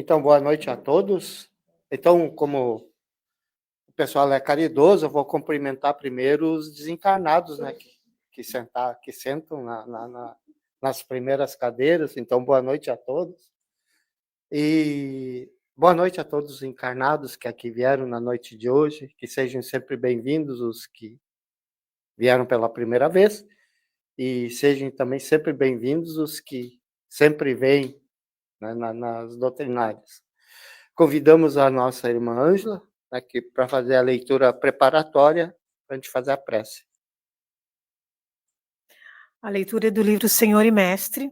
Então, boa noite a todos. Então, como o pessoal é caridoso, eu vou cumprimentar primeiro os desencarnados, né, que sentam nas primeiras cadeiras. Então, boa noite a todos. E boa noite a todos os encarnados que aqui vieram na noite de hoje, que sejam sempre bem-vindos os que vieram pela primeira vez, e sejam também sempre bem-vindos os que sempre vêm, né, nas doutrinárias. Convidamos a nossa irmã Ângela aqui para fazer a leitura preparatória para a gente fazer a prece. A leitura é do livro Senhor e Mestre,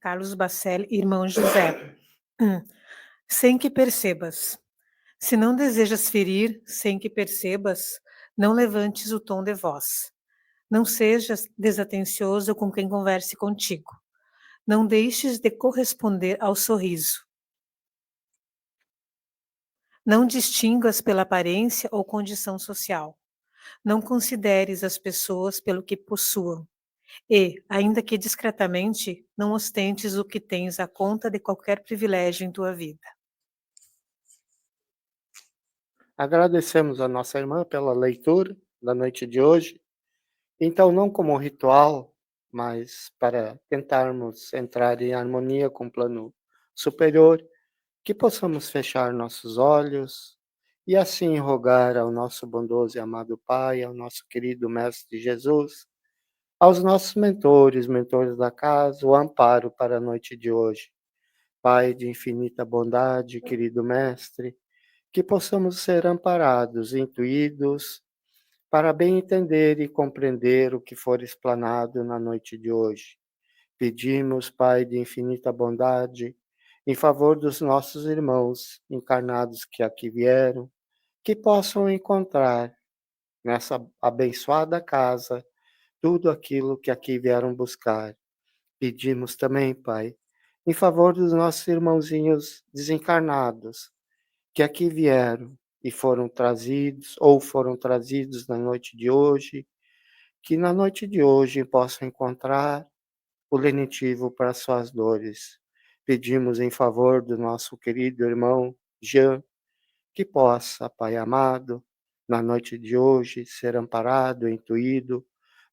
Carlos Bacelli, irmão José. Sem que percebas. Se não desejas ferir, sem que percebas, não levantes o tom de voz. Não sejas desatencioso com quem converse contigo. Não deixes de corresponder ao sorriso. Não distingas pela aparência ou condição social. Não consideres as pessoas pelo que possuam. E, ainda que discretamente, não ostentes o que tens à conta de qualquer privilégio em tua vida. Agradecemos a nossa irmã pela leitura da noite de hoje. Então, não como ritual, mas para tentarmos entrar em harmonia com o plano superior, que possamos fechar nossos olhos e assim rogar ao nosso bondoso e amado Pai, ao nosso querido Mestre Jesus, aos nossos mentores da casa, o amparo para a noite de hoje. Pai de infinita bondade, querido Mestre, que possamos ser amparados, intuídos, para bem entender e compreender o que for explanado na noite de hoje. Pedimos, Pai de infinita bondade, em favor dos nossos irmãos encarnados que aqui vieram, que possam encontrar nessa abençoada casa tudo aquilo que aqui vieram buscar. Pedimos também, Pai, em favor dos nossos irmãozinhos desencarnados, que aqui vieram e foram trazidos, ou foram trazidos na noite de hoje, que na noite de hoje possam encontrar o lenitivo para suas dores. Pedimos em favor do nosso querido irmão Jean, que possa, Pai amado, na noite de hoje, ser amparado, intuído,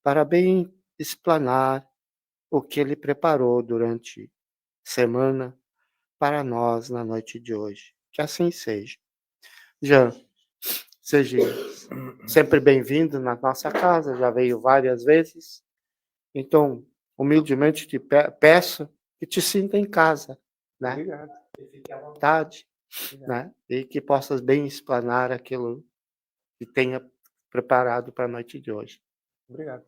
para bem explanar o que ele preparou durante a semana para nós na noite de hoje. Que assim seja. Jean, seja sempre bem-vindo na nossa casa, já veio várias vezes. Então, humildemente te peço que te sinta em casa, né? Obrigado. Que fique à vontade, né? E que possas bem explanar aquilo que tenha preparado para a noite de hoje. Obrigado.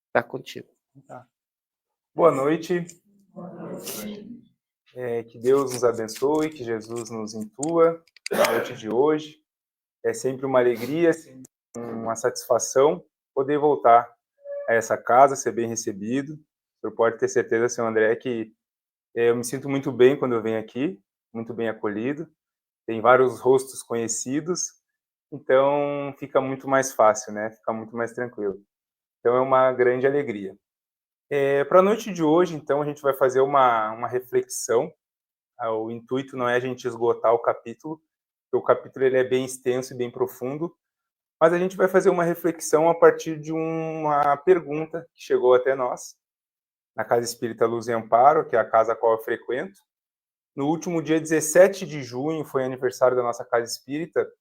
Está contigo. Tá. Boa noite. Que Deus nos abençoe, que Jesus nos intua na noite de hoje. É sempre uma alegria, uma satisfação poder voltar a essa casa, ser bem recebido. O senhor pode ter certeza, senhor André, que eu me sinto muito bem quando eu venho aqui, muito bem acolhido. Tem vários rostos conhecidos, então fica muito mais fácil, né? Fica muito mais tranquilo. Então é uma grande alegria. Para a noite de hoje, então, a gente vai fazer uma reflexão. O intuito não é a gente esgotar o capítulo, porque o capítulo ele é bem extenso e bem profundo, mas a gente vai fazer uma reflexão a partir de uma pergunta que chegou até nós, na Casa Espírita Luz e Amparo, que é a casa a qual eu frequento. No último dia 17 de junho foi aniversário da nossa Casa Espírita,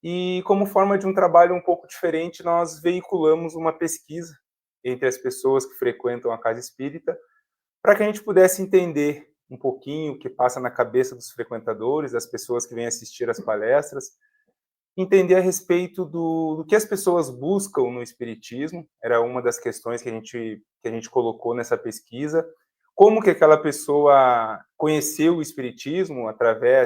e como forma de um trabalho um pouco diferente, nós veiculamos uma pesquisa entre as pessoas que frequentam a Casa Espírita, para que a gente pudesse entender um pouquinho o que passa na cabeça dos frequentadores, das pessoas que vêm assistir às palestras, entender a respeito do que as pessoas buscam no Espiritismo, era uma das questões que a gente colocou nessa pesquisa, como que aquela pessoa conheceu o Espiritismo,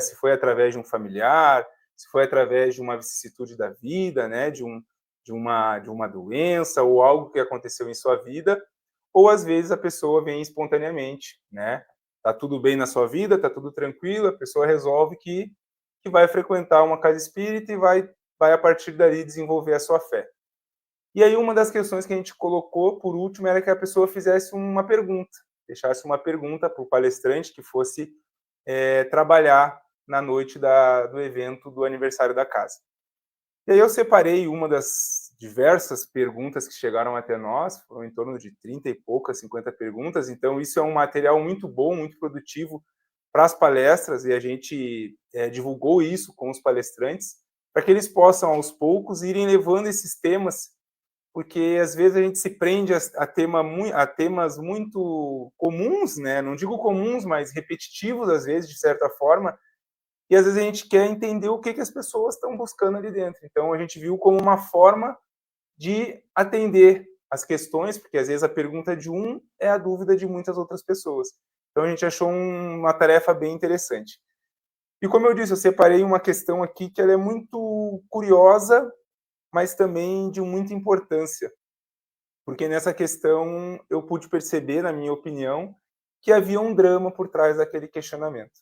se foi através de um familiar, se foi através de uma vicissitude da vida, né, de uma doença ou algo que aconteceu em sua vida, ou às vezes a pessoa vem espontaneamente, né? Tá tudo bem na sua vida, tá tudo tranquilo, a pessoa resolve que vai frequentar uma casa espírita e vai a partir dali desenvolver a sua fé. E aí uma das questões que a gente colocou por último era que a pessoa fizesse uma pergunta, deixasse uma pergunta para o palestrante que fosse trabalhar na noite do evento do aniversário da casa. E aí eu separei uma das diversas perguntas que chegaram até nós, foram em torno de 30 e poucas, 50 perguntas, então isso é um material muito bom, muito produtivo para as palestras, e a gente divulgou isso com os palestrantes, para que eles possam, aos poucos, irem levando esses temas, porque às vezes a gente se prende a temas muito comuns, né? Não digo comuns, mas repetitivos, às vezes, de certa forma, e às vezes a gente quer entender o que as pessoas estão buscando ali dentro. Então a gente viu como uma forma de atender as questões, porque às vezes a pergunta de um é a dúvida de muitas outras pessoas. Então a gente achou uma tarefa bem interessante. E como eu disse, eu separei uma questão aqui que ela é muito curiosa, mas também de muita importância, porque nessa questão eu pude perceber, na minha opinião, que havia um drama por trás daquele questionamento.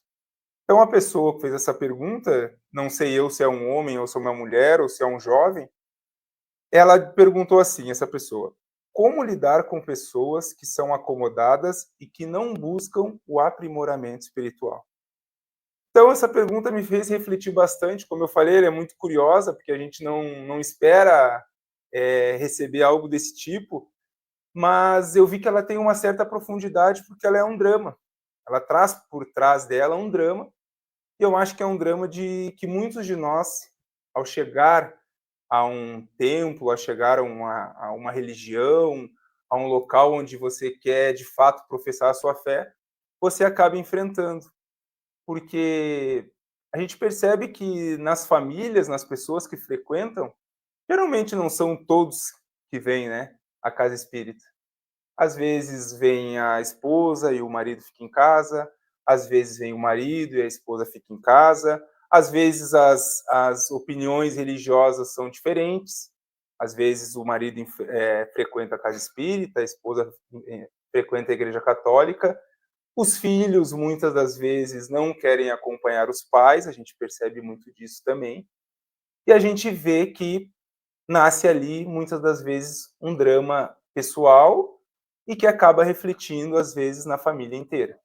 Então, a pessoa que fez essa pergunta, não sei eu se é um homem, ou se é uma mulher, ou se é um jovem, ela perguntou assim, essa pessoa: como lidar com pessoas que são acomodadas e que não buscam o aprimoramento espiritual? Então, essa pergunta me fez refletir bastante. Como eu falei, ela é muito curiosa, porque a gente não espera receber algo desse tipo, mas eu vi que ela tem uma certa profundidade, porque ela é um drama. Ela traz por trás dela um drama, e eu acho que é um drama de que muitos de nós, ao chegar a um templo, a chegar a uma religião, a um local onde você quer, de fato, professar a sua fé, você acaba enfrentando. Porque a gente percebe que nas famílias, nas pessoas que frequentam, geralmente não são todos que vêm, né, à casa espírita. Às vezes vem a esposa e o marido fica em casa, às vezes vem o marido e a esposa fica em casa, às vezes as opiniões religiosas são diferentes, às vezes o marido frequenta a casa espírita, a esposa frequenta a igreja católica, os filhos muitas das vezes não querem acompanhar os pais, a gente percebe muito disso também, e a gente vê que nasce ali, muitas das vezes, um drama pessoal e que acaba refletindo, às vezes, na família inteira.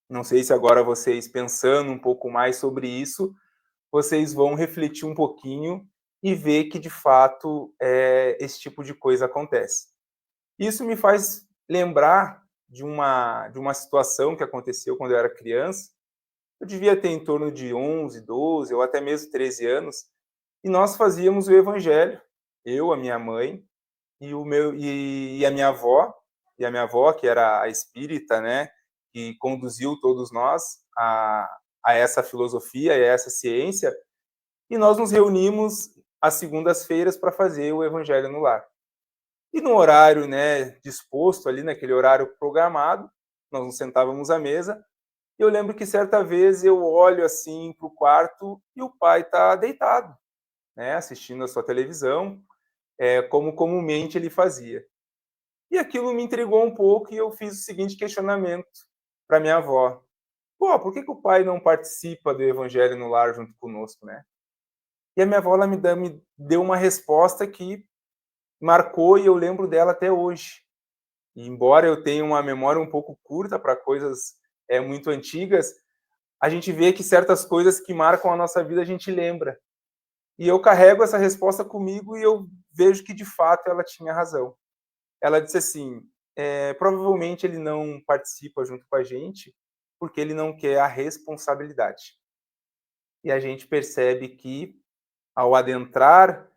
Não sei se agora vocês, pensando um pouco mais sobre isso, vocês vão refletir um pouquinho e ver que, de fato, esse tipo de coisa acontece. Isso me faz lembrar de uma situação que aconteceu quando eu era criança. Eu devia ter em torno de 11, 12 ou até mesmo 13 anos, e nós fazíamos o evangelho, eu, a minha mãe e a minha avó que era a espírita, né, que conduziu todos nós a essa filosofia e a essa ciência, e nós nos reunimos às segundas-feiras para fazer o evangelho no lar. E no horário, né, disposto ali, naquele horário programado, nós nos sentávamos à mesa, e eu lembro que certa vez eu olho assim para o quarto e o pai está deitado, né, assistindo a sua televisão, como comumente ele fazia. E aquilo me intrigou um pouco e eu fiz o seguinte questionamento para minha avó: pô, por que o pai não participa do evangelho no lar junto conosco, né? E a minha avó ela me deu uma resposta que marcou e eu lembro dela até hoje. E embora eu tenha uma memória um pouco curta para coisas muito antigas, a gente vê que certas coisas que marcam a nossa vida a gente lembra. E eu carrego essa resposta comigo e eu vejo que, de fato, ela tinha razão. Ela disse assim, provavelmente ele não participa junto com a gente porque ele não quer a responsabilidade. E a gente percebe que, ao adentrar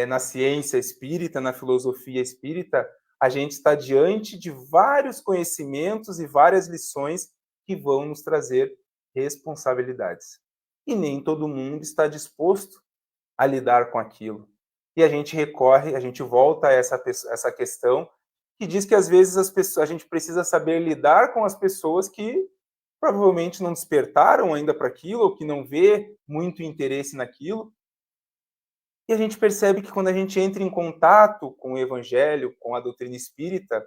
na ciência espírita, na filosofia espírita, a gente está diante de vários conhecimentos e várias lições que vão nos trazer responsabilidades. E nem todo mundo está disposto a lidar com aquilo. E a gente volta a essa questão que diz que às vezes a gente precisa saber lidar com as pessoas que provavelmente não despertaram ainda para aquilo, ou que não vê muito interesse naquilo. E a gente percebe que quando a gente entra em contato com o Evangelho, com a doutrina espírita,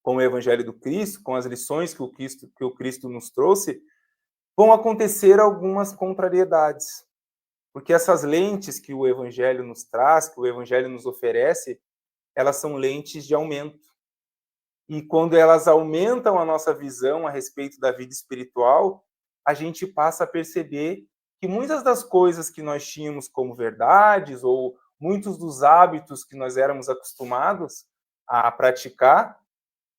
com o Evangelho do Cristo, com as lições que o Cristo nos trouxe, vão acontecer algumas contrariedades. Porque essas lentes que o Evangelho nos traz, que o Evangelho nos oferece, elas são lentes de aumento. E quando elas aumentam a nossa visão a respeito da vida espiritual, a gente passa a perceber que muitas das coisas que nós tínhamos como verdades, ou muitos dos hábitos que nós éramos acostumados a praticar,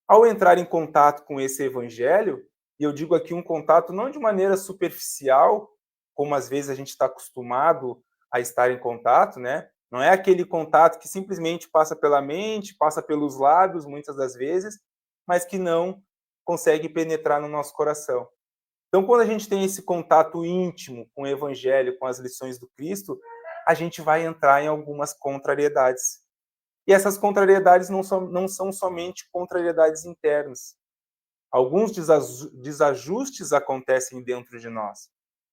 ao entrar em contato com esse evangelho, e eu digo aqui um contato não de maneira superficial, como às vezes a gente está acostumado a estar em contato, né? Não é aquele contato que simplesmente passa pela mente, passa pelos lábios, muitas das vezes, mas que não consegue penetrar no nosso coração. Então, quando a gente tem esse contato íntimo com o evangelho, com as lições do Cristo, a gente vai entrar em algumas contrariedades. E essas contrariedades não são somente contrariedades internas. Alguns desajustes acontecem dentro de nós,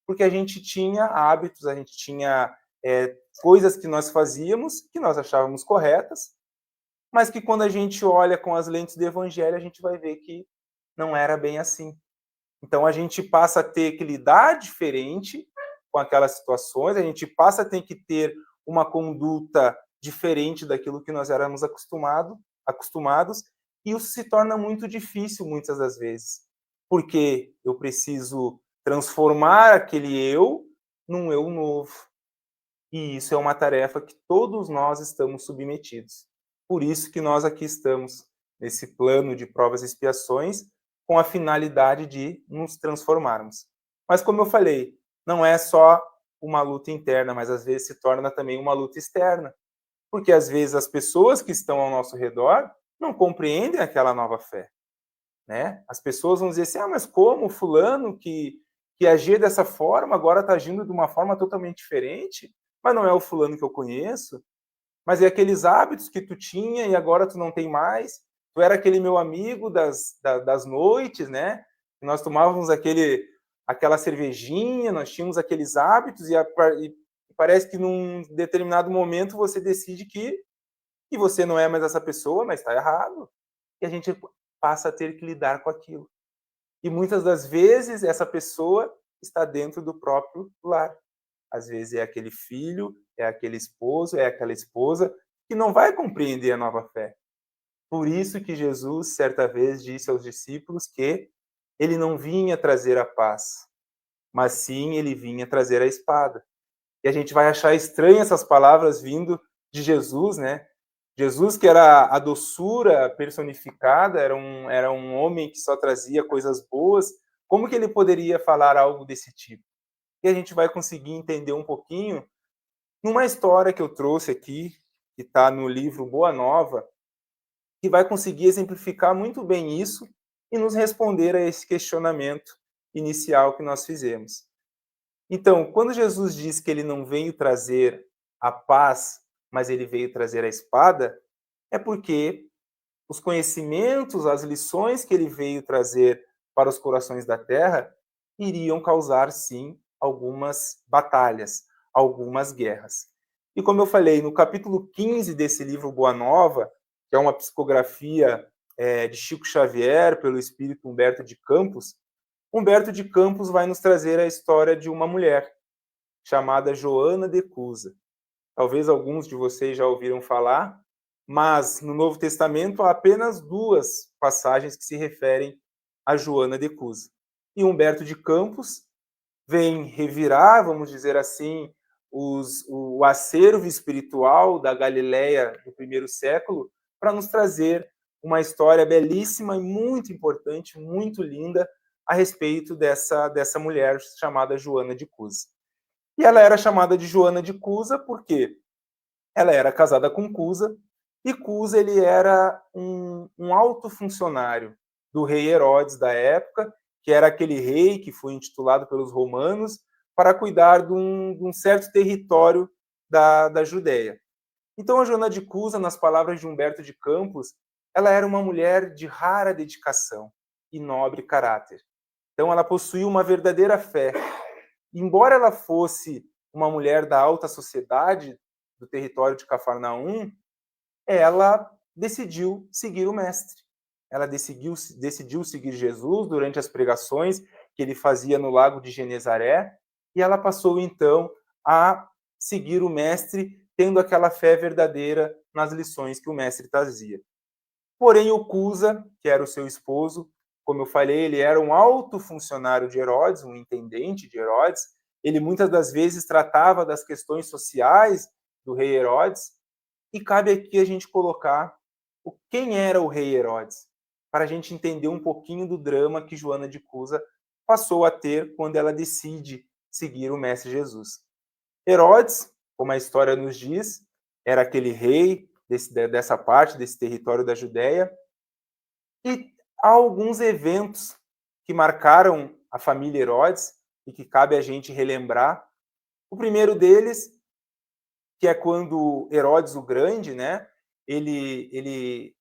porque a gente tinha hábitos, a gente tinha coisas que nós fazíamos, que nós achávamos corretas, mas que quando a gente olha com as lentes do Evangelho, a gente vai ver que não era bem assim. Então a gente passa a ter que lidar diferente com aquelas situações, a gente passa a ter que ter uma conduta diferente daquilo que nós éramos acostumados, e isso se torna muito difícil muitas das vezes, porque eu preciso transformar aquele eu num eu novo. E isso é uma tarefa que todos nós estamos submetidos. Por isso que nós aqui estamos nesse plano de provas e expiações, com a finalidade de nos transformarmos. Mas como eu falei, não é só uma luta interna, mas às vezes se torna também uma luta externa. Porque às vezes as pessoas que estão ao nosso redor não compreendem aquela nova fé, né? As pessoas vão dizer assim, mas como fulano que agia dessa forma, agora está agindo de uma forma totalmente diferente, mas não é o fulano que eu conheço, mas é aqueles hábitos que tu tinha e agora tu não tem mais, tu era aquele meu amigo das noites, né? Nós tomávamos aquela cervejinha, nós tínhamos aqueles hábitos e parece que num determinado momento você decide que você não é mais essa pessoa, mas está errado. E a gente passa a ter que lidar com aquilo. E muitas das vezes essa pessoa está dentro do próprio lar. Às vezes é aquele filho, é aquele esposo, é aquela esposa que não vai compreender a nova fé. Por isso que Jesus, certa vez, disse aos discípulos que ele não vinha trazer a paz, mas sim ele vinha trazer a espada. E a gente vai achar estranho essas palavras vindo de Jesus, né? Jesus, que era a doçura personificada, era um homem que só trazia coisas boas, como que ele poderia falar algo desse tipo? E a gente vai conseguir entender um pouquinho numa história que eu trouxe aqui, que está no livro Boa Nova, que vai conseguir exemplificar muito bem isso e nos responder a esse questionamento inicial que nós fizemos. Então, quando Jesus diz que ele não veio trazer a paz, mas ele veio trazer a espada, é porque os conhecimentos, as lições que ele veio trazer para os corações da terra iriam causar, sim, algumas batalhas, algumas guerras. E como eu falei, no capítulo 15 desse livro Boa Nova, que é uma psicografia de Chico Xavier, pelo espírito Humberto de Campos, Humberto de Campos vai nos trazer a história de uma mulher chamada Joana de Cusa. Talvez alguns de vocês já ouviram falar, mas no Novo Testamento há apenas 2 passagens que se referem a Joana de Cusa. E Humberto de Campos vem revirar, vamos dizer assim, o acervo espiritual da Galileia do primeiro século para nos trazer uma história belíssima e muito importante, muito linda, a respeito dessa mulher chamada Joana de Cusa. E ela era chamada de Joana de Cusa porque ela era casada com Cusa, e Cusa ele era um alto funcionário do rei Herodes da época, que era aquele rei que foi intitulado pelos romanos para cuidar de um certo território da Judéia. Então a Joana de Cusa, nas palavras de Humberto de Campos, ela era uma mulher de rara dedicação e nobre caráter. Então ela possuía uma verdadeira fé. Embora ela fosse uma mulher da alta sociedade do território de Cafarnaum, ela decidiu seguir o mestre. Ela decidiu seguir Jesus durante as pregações que ele fazia no lago de Genezaré, e ela passou então a seguir o mestre, tendo aquela fé verdadeira nas lições que o mestre trazia. Porém, o Cusa, que era o seu esposo, como eu falei, ele era um alto funcionário de Herodes, um intendente de Herodes. Ele muitas das vezes tratava das questões sociais do rei Herodes. E cabe aqui a gente colocar quem era o rei Herodes, para a gente entender um pouquinho do drama que Joana de Cusa passou a ter quando ela decide seguir o Mestre Jesus. Herodes, como a história nos diz, era aquele rei dessa parte, desse território da Judéia, e há alguns eventos que marcaram a família Herodes e que cabe a gente relembrar. O primeiro deles, que é quando Herodes o Grande, né, ele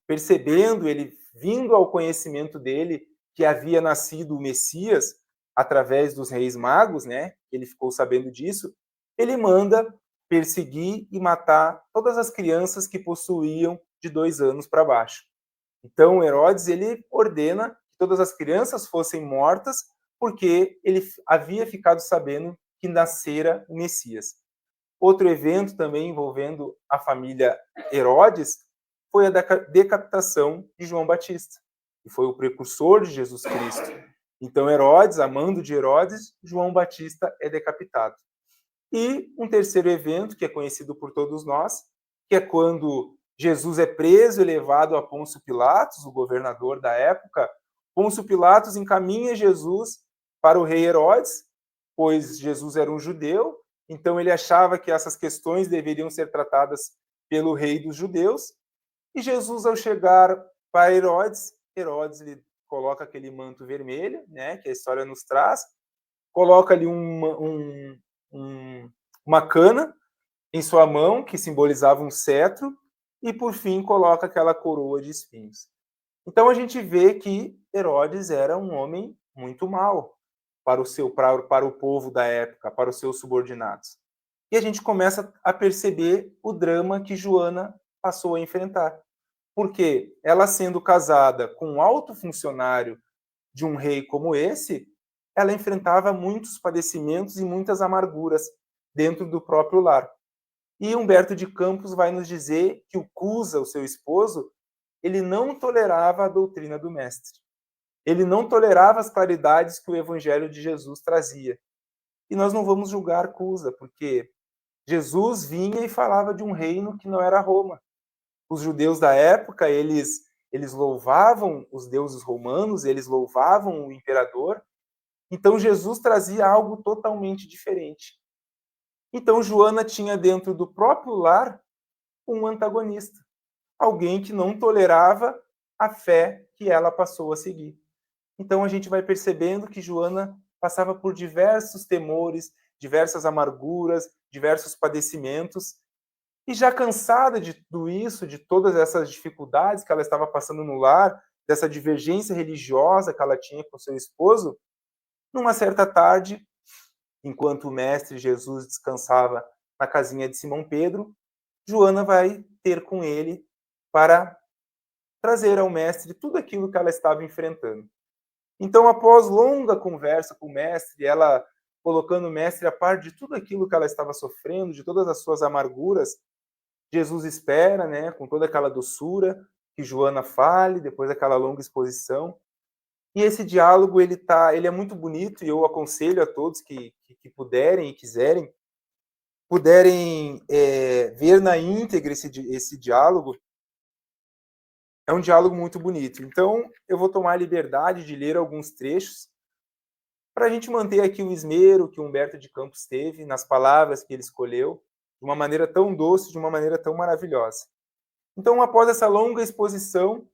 percebendo, ele vindo ao conhecimento dele que havia nascido o Messias através dos reis magos, né, ele ficou sabendo disso, ele manda perseguir e matar todas as crianças que possuíam de 2 anos para baixo. Então Herodes ele ordena que todas as crianças fossem mortas porque ele havia ficado sabendo que nascera o Messias. Outro evento também envolvendo a família Herodes foi a decapitação de João Batista, que foi o precursor de Jesus Cristo. Então Herodes, a mando de Herodes, João Batista é decapitado. E um terceiro evento, que é conhecido por todos nós, que é quando Jesus é preso e levado a Pôncio Pilatos, o governador da época. Pôncio Pilatos encaminha Jesus para o rei Herodes, pois Jesus era um judeu, então ele achava que essas questões deveriam ser tratadas pelo rei dos judeus. E Jesus, ao chegar para Herodes, Herodes lhe coloca aquele manto vermelho, né, que a história nos traz, coloca ali uma cana em sua mão, que simbolizava um cetro, e por fim coloca aquela coroa de espinhos. Então a gente vê que Herodes era um homem muito mau para o povo da época, para os seus subordinados. E a gente começa a perceber o drama que Joana passou a enfrentar. Porque ela, sendo casada com um alto funcionário de um rei como esse, ela enfrentava muitos padecimentos e muitas amarguras dentro do próprio lar. E Humberto de Campos vai nos dizer que o Cusa, o seu esposo, ele não tolerava a doutrina do mestre. Ele não tolerava as claridades que o evangelho de Jesus trazia. E nós não vamos julgar Cusa, porque Jesus vinha e falava de um reino que não era Roma. Os judeus da época, eles louvavam os deuses romanos, eles louvavam o imperador. Então Jesus trazia algo totalmente diferente. Então Joana tinha dentro do próprio lar um antagonista, alguém que não tolerava a fé que ela passou a seguir. Então a gente vai percebendo que Joana passava por diversos temores, diversas amarguras, diversos padecimentos, e já cansada de tudo isso, de todas essas dificuldades que ela estava passando no lar, dessa divergência religiosa que ela tinha com seu esposo, numa certa tarde, enquanto o mestre Jesus descansava na casinha de Simão Pedro, Joana vai ter com ele para trazer ao mestre tudo aquilo que ela estava enfrentando. Então, após longa conversa com o mestre, ela colocando o mestre a par de tudo aquilo que ela estava sofrendo, de todas as suas amarguras, Jesus espera, né, com toda aquela doçura, que Joana fale, depois daquela longa exposição. E esse diálogo, ele é muito bonito, e eu aconselho a todos que puderem e quiserem, ver na íntegra esse diálogo. É um diálogo muito bonito. Então, eu vou tomar a liberdade de ler alguns trechos para a gente manter aqui o esmero que Humberto de Campos teve nas palavras que ele escolheu, de uma maneira tão doce, de uma maneira tão maravilhosa. Então, após essa longa exposição,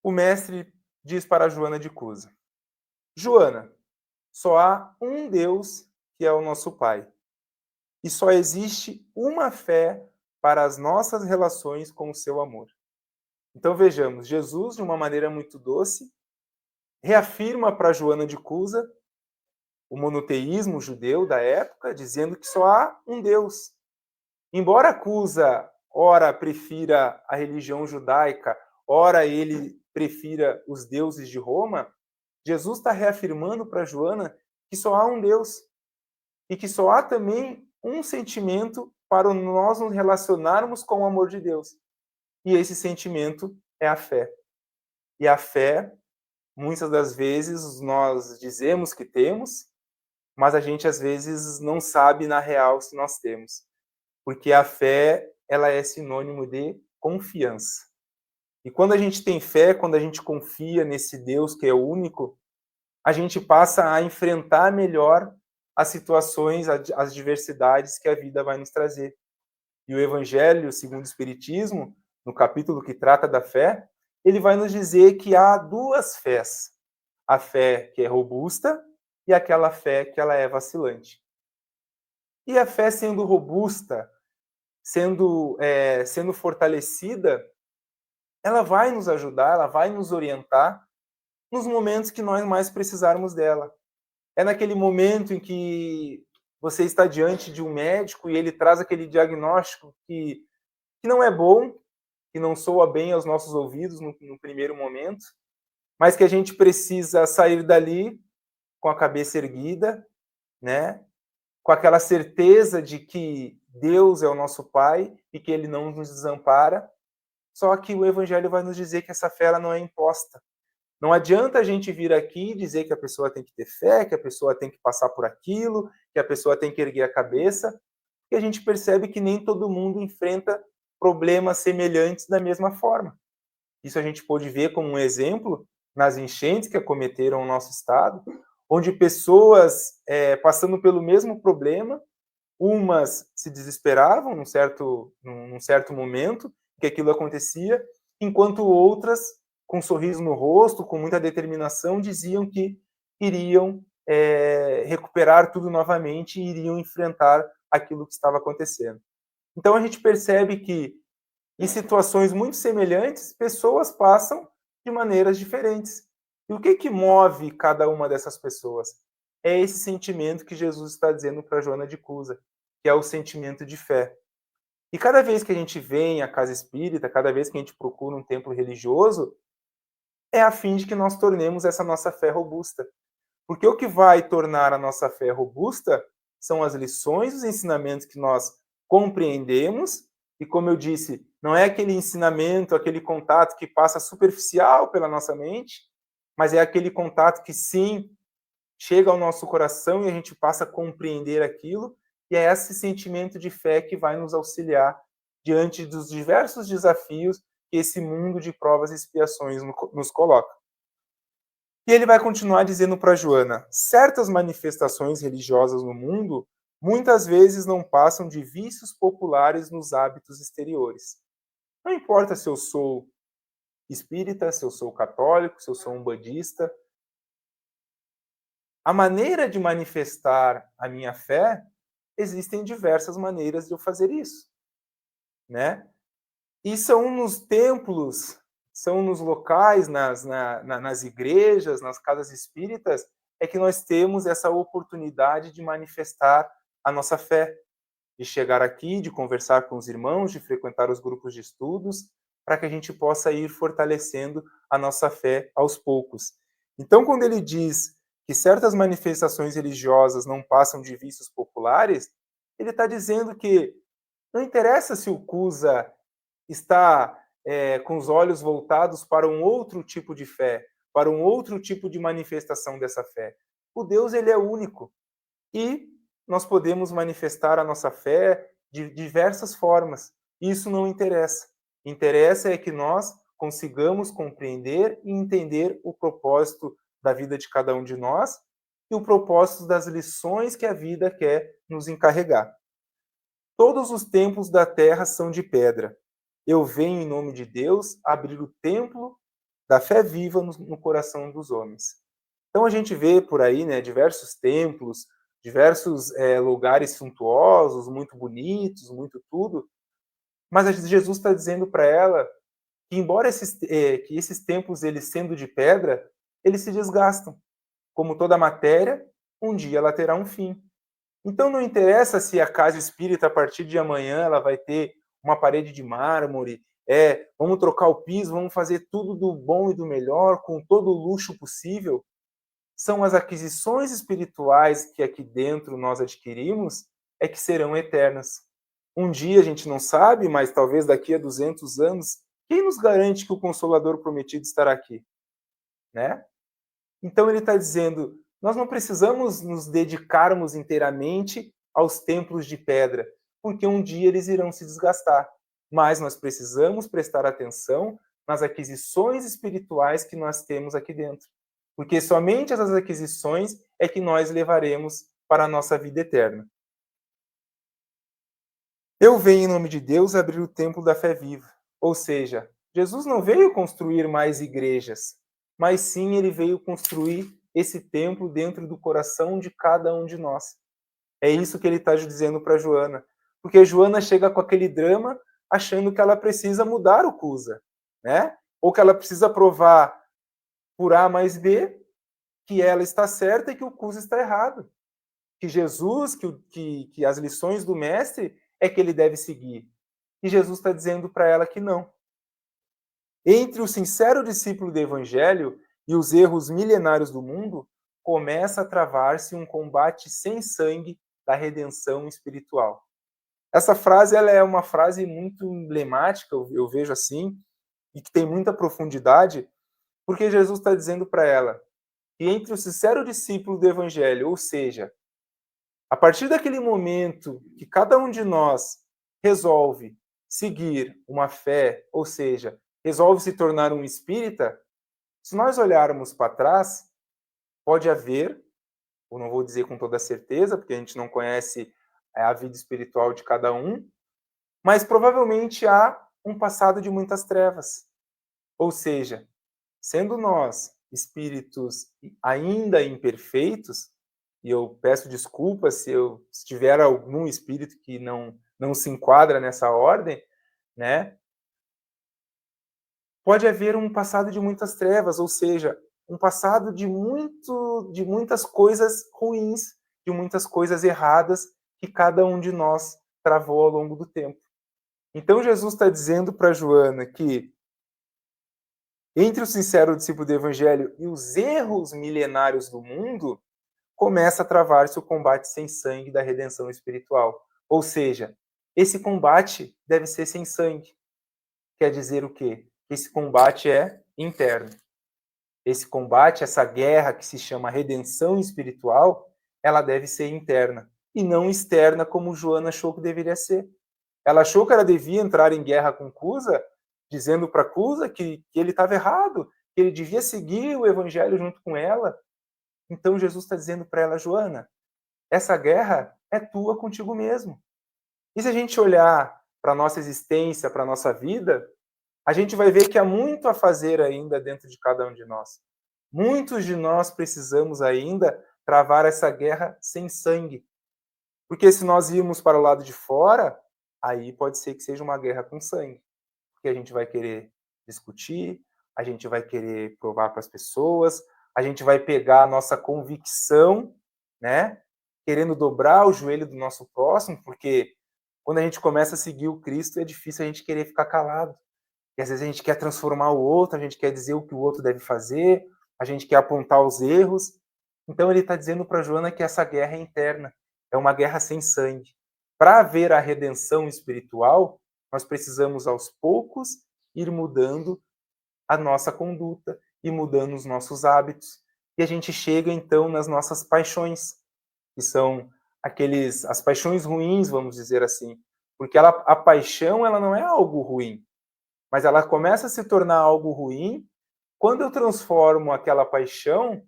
o mestre diz para Joana de Cusa: Joana, só há um Deus que é o nosso Pai. E só existe uma fé para as nossas relações com o seu amor. Então vejamos, Jesus, de uma maneira muito doce, reafirma para Joana de Cusa o monoteísmo judeu da época, dizendo que só há um Deus. Embora Cusa, ora, prefira a religião judaica, ora, ele prefira os deuses de Roma, Jesus está reafirmando para Joana que só há um Deus e que só há também um sentimento para nós nos relacionarmos com o amor de Deus. E esse sentimento é a fé. E a fé, muitas das vezes, nós dizemos que temos, mas a gente às vezes não sabe na real se nós temos. Porque a fé, ela é sinônimo de confiança. E quando a gente tem fé, quando a gente confia nesse Deus que é único, a gente passa a enfrentar melhor as situações, as diversidades que a vida vai nos trazer. E o Evangelho, segundo o Espiritismo, no capítulo que trata da fé, ele vai nos dizer que há duas fés. A fé que é robusta e aquela fé que ela é vacilante. E a fé sendo robusta, sendo fortalecida, ela vai nos ajudar, ela vai nos orientar nos momentos que nós mais precisarmos dela. É naquele momento em que você está diante de um médico e ele traz aquele diagnóstico que não é bom, que não soa bem aos nossos ouvidos no primeiro momento, mas que a gente precisa sair dali com a cabeça erguida, né? Com aquela certeza de que Deus é o nosso Pai e que Ele não nos desampara. Só que o Evangelho vai nos dizer que essa fé ela não é imposta. Não adianta a gente vir aqui e dizer que a pessoa tem que ter fé, que a pessoa tem que passar por aquilo, que a pessoa tem que erguer a cabeça, porque a gente percebe que nem todo mundo enfrenta problemas semelhantes da mesma forma. Isso a gente pôde ver como um exemplo nas enchentes que acometeram o nosso estado, onde pessoas passando pelo mesmo problema, umas se desesperavam num certo momento que aquilo acontecia, enquanto outras, com um sorriso no rosto, com muita determinação, diziam que iriam recuperar tudo novamente e iriam enfrentar aquilo que estava acontecendo. Então a gente percebe que em situações muito semelhantes, pessoas passam de maneiras diferentes. E o que move cada uma dessas pessoas? É esse sentimento que Jesus está dizendo para Joana de Cusa, que é o sentimento de fé. E cada vez que a gente vem à casa espírita, cada vez que a gente procura um templo religioso, é a fim de que nós tornemos essa nossa fé robusta. Porque o que vai tornar a nossa fé robusta são as lições, os ensinamentos que nós compreendemos, e como eu disse, não é aquele ensinamento, aquele contato que passa superficial pela nossa mente, mas é aquele contato que sim chega ao nosso coração e a gente passa a compreender aquilo, e é esse sentimento de fé que vai nos auxiliar diante dos diversos desafios que esse mundo de provas e expiações nos coloca. E ele vai continuar dizendo para Joana: certas manifestações religiosas no mundo muitas vezes não passam de vícios populares nos hábitos exteriores. Não importa se eu sou espírita, se eu sou católico, se eu sou umbandista, a maneira de manifestar a minha fé, existem diversas maneiras de eu fazer isso, né? E são nos templos, são nos locais, nas igrejas, nas casas espíritas, é que nós temos essa oportunidade de manifestar a nossa fé, de chegar aqui, de conversar com os irmãos, de frequentar os grupos de estudos, para que a gente possa ir fortalecendo a nossa fé aos poucos. Então, quando ele diz que certas manifestações religiosas não passam de vícios populares, ele está dizendo que não interessa se o Cusa está com os olhos voltados para um outro tipo de fé, para um outro tipo de manifestação dessa fé. O Deus, ele é único. E nós podemos manifestar a nossa fé de diversas formas. Isso não interessa. Interessa é que nós consigamos compreender e entender o propósito da vida de cada um de nós e o propósito das lições que a vida quer nos encarregar. Todos os templos da terra são de pedra. Eu venho, em nome de Deus, abrir o templo da fé viva no coração dos homens. Então a gente vê por aí, né, diversos templos, diversos lugares suntuosos, muito bonitos, muito tudo, mas Jesus está dizendo para ela que, embora que esses templos, eles sendo de pedra, eles se desgastam. Como toda matéria, um dia ela terá um fim. Então não interessa se a casa espírita, a partir de amanhã, ela vai ter uma parede de mármore, vamos trocar o piso, vamos fazer tudo do bom e do melhor, com todo o luxo possível. São as aquisições espirituais que aqui dentro nós adquirimos que serão eternas. Um dia a gente não sabe, mas talvez daqui a 200 anos, quem nos garante que o Consolador prometido estará aqui? né? Então ele está dizendo, nós não precisamos nos dedicarmos inteiramente aos templos de pedra, porque um dia eles irão se desgastar. Mas nós precisamos prestar atenção nas aquisições espirituais que nós temos aqui dentro. Porque somente essas aquisições é que nós levaremos para a nossa vida eterna. Eu venho em nome de Deus abrir o templo da fé viva. Ou seja, Jesus não veio construir mais igrejas, mas sim ele veio construir esse templo dentro do coração de cada um de nós. É isso que ele está dizendo para Joana. Porque Joana chega com aquele drama achando que ela precisa mudar o Cusa, né? Ou que ela precisa provar por A mais B que ela está certa e que o Cusa está errado. Que Jesus, que as lições do mestre é que ele deve seguir. E Jesus está dizendo para ela que não. Entre o sincero discípulo do Evangelho e os erros milenários do mundo, começa a travar-se um combate sem sangue da redenção espiritual. Essa frase ela é uma frase muito emblemática, eu vejo assim, e que tem muita profundidade, porque Jesus está dizendo para ela que entre o sincero discípulo do Evangelho, ou seja, a partir daquele momento que cada um de nós resolve seguir uma fé, ou seja, resolve se tornar um espírita, se nós olharmos para trás, pode haver, eu não vou dizer com toda certeza, porque a gente não conhece a vida espiritual de cada um, mas provavelmente há um passado de muitas trevas. Ou seja, sendo nós espíritos ainda imperfeitos, e eu peço desculpas se tiver algum espírito que não se enquadra nessa ordem, né? Pode haver um passado de muitas trevas, ou seja, um passado de muitas coisas ruins, de muitas coisas erradas que cada um de nós travou ao longo do tempo. Então Jesus está dizendo para Joana que entre o sincero discípulo do Evangelho e os erros milenários do mundo, começa a travar-se o combate sem sangue da redenção espiritual. Ou seja, esse combate deve ser sem sangue. Quer dizer o quê? Esse combate é interno. Esse combate, essa guerra que se chama redenção espiritual, ela deve ser interna e não externa como Joana achou que deveria ser. Ela achou que ela devia entrar em guerra com Cusa, dizendo para Cusa que ele estava errado, que ele devia seguir o evangelho junto com ela. Então Jesus está dizendo para ela, Joana, essa guerra é tua contigo mesmo. E se a gente olhar para a nossa existência, para a nossa vida, a gente vai ver que há muito a fazer ainda dentro de cada um de nós. Muitos de nós precisamos ainda travar essa guerra sem sangue. Porque se nós irmos para o lado de fora, aí pode ser que seja uma guerra com sangue. Porque a gente vai querer discutir, a gente vai querer provar para as pessoas, a gente vai pegar a nossa convicção, né? Querendo dobrar o joelho do nosso próximo, porque quando a gente começa a seguir o Cristo, é difícil a gente querer ficar calado. E às vezes a gente quer transformar o outro, a gente quer dizer o que o outro deve fazer, a gente quer apontar os erros. Então ele está dizendo para Joana que essa guerra é interna, é uma guerra sem sangue. Para haver a redenção espiritual, nós precisamos aos poucos ir mudando a nossa conduta e mudando os nossos hábitos. E a gente chega então nas nossas paixões, que são as paixões ruins, vamos dizer assim, porque a paixão ela não é algo ruim, mas ela começa a se tornar algo ruim quando eu transformo aquela paixão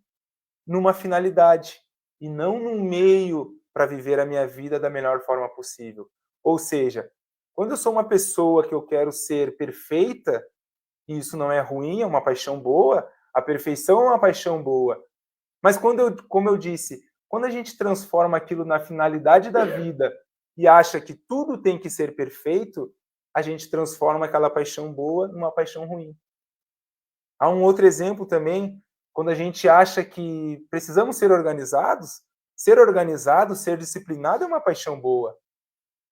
numa finalidade e não num meio para viver a minha vida da melhor forma possível. Ou seja, quando eu sou uma pessoa que eu quero ser perfeita, e isso não é ruim, é uma paixão boa, a perfeição é uma paixão boa. Mas como eu disse, quando a gente transforma aquilo na finalidade da vida e acha que tudo tem que ser perfeito, a gente transforma aquela paixão boa numa paixão ruim. Há um outro exemplo também, quando a gente acha que precisamos ser organizados, ser disciplinado é uma paixão boa.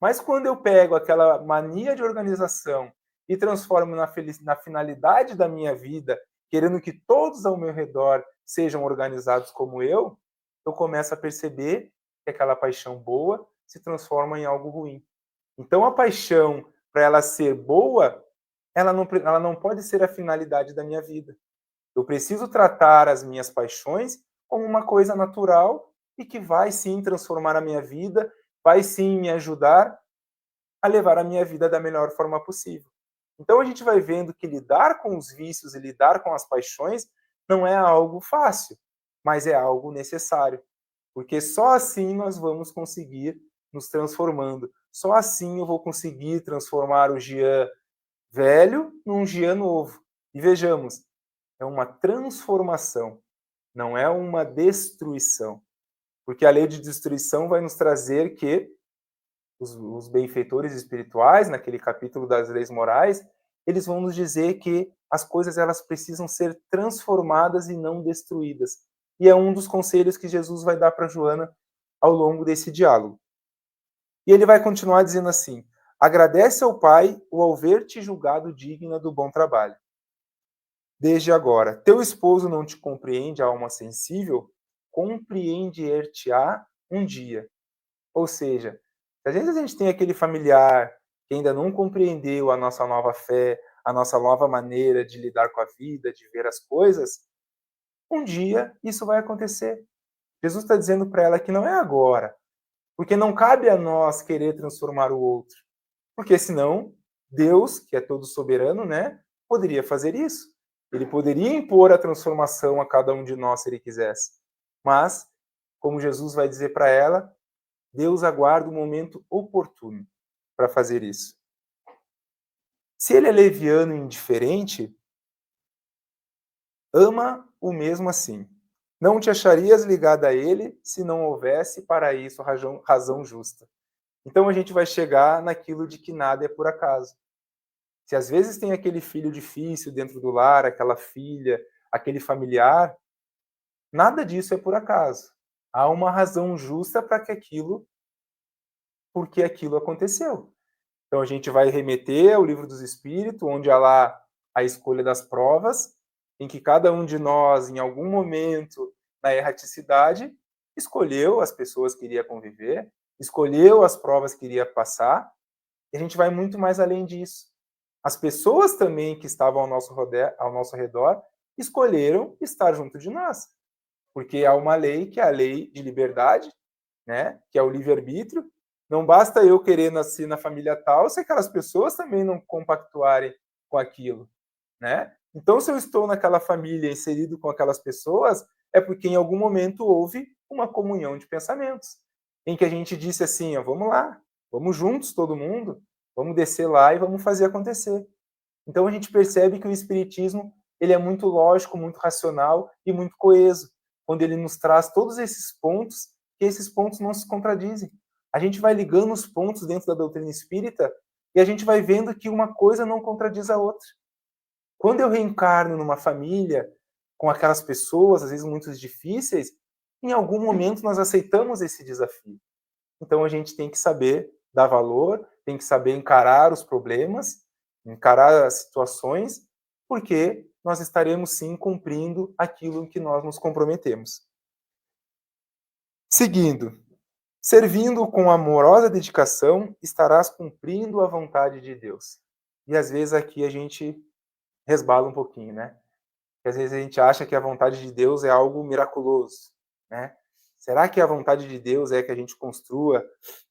Mas quando eu pego aquela mania de organização e transformo na finalidade da minha vida, querendo que todos ao meu redor sejam organizados como eu começo a perceber que aquela paixão boa se transforma em algo ruim. Então a paixão, para ela ser boa, ela não pode ser a finalidade da minha vida. Eu preciso tratar as minhas paixões como uma coisa natural e que vai sim transformar a minha vida, vai sim me ajudar a levar a minha vida da melhor forma possível. Então a gente vai vendo que lidar com os vícios e lidar com as paixões não é algo fácil, mas é algo necessário, porque só assim nós vamos conseguir nos transformando. Só assim eu vou conseguir transformar o Jean velho num Jean novo. E vejamos, é uma transformação, não é uma destruição. Porque a lei de destruição vai nos trazer que os benfeitores espirituais, naquele capítulo das leis morais, eles vão nos dizer que as coisas elas precisam ser transformadas e não destruídas. E é um dos conselhos que Jesus vai dar para Joana ao longo desse diálogo. E ele vai continuar dizendo assim: agradece ao Pai o ao ver-te julgado digna do bom trabalho. Desde agora, teu esposo não te compreende, alma sensível? Compreender-te-á um dia. Ou seja, às vezes a gente tem aquele familiar que ainda não compreendeu a nossa nova fé, a nossa nova maneira de lidar com a vida, de ver as coisas, um dia isso vai acontecer. Jesus está dizendo para ela que não é agora, porque não cabe a nós querer transformar o outro, porque senão Deus, que é todo soberano, né, poderia fazer isso. Ele poderia impor a transformação a cada um de nós se ele quisesse. Mas, como Jesus vai dizer para ela, Deus aguarda o momento oportuno para fazer isso. Se ele é leviano e indiferente, ama o mesmo assim. Não te acharias ligada a ele se não houvesse para isso razão justa. Então a gente vai chegar naquilo de que nada é por acaso. Se às vezes tem aquele filho difícil dentro do lar, aquela filha, aquele familiar, nada disso é por acaso. Há uma razão justa para que porque aquilo aconteceu. Então a gente vai remeter ao Livro dos Espíritos, onde há lá a escolha das provas, em que cada um de nós, em algum momento na erraticidade, escolheu as pessoas que iria conviver, escolheu as provas que iria passar, e a gente vai muito mais além disso. As pessoas também que estavam ao nosso redor escolheram estar junto de nós, porque há uma lei que é a lei de liberdade, né, que é o livre-arbítrio. Não basta eu querer nascer na família tal se aquelas pessoas também não compactuarem com aquilo, né? Então, se eu estou naquela família inserido com aquelas pessoas, é porque em algum momento houve uma comunhão de pensamentos, em que a gente disse assim, ó, vamos lá, vamos juntos todo mundo, vamos descer lá e vamos fazer acontecer. Então a gente percebe que o espiritismo ele é muito lógico, muito racional e muito coeso, quando ele nos traz todos esses pontos, que esses pontos não se contradizem. A gente vai ligando os pontos dentro da doutrina espírita e a gente vai vendo que uma coisa não contradiz a outra. Quando eu reencarno numa família com aquelas pessoas, às vezes muito difíceis, em algum momento nós aceitamos esse desafio. Então a gente tem que saber dar valor, tem que saber encarar os problemas, encarar as situações, porque nós estaremos sim cumprindo aquilo em que nós nos comprometemos. Seguindo, servindo com amorosa dedicação, estarás cumprindo a vontade de Deus. E às vezes aqui a gente resbala um pouquinho, né? Porque às vezes a gente acha que a vontade de Deus é algo miraculoso, né? Será que a vontade de Deus é que a gente construa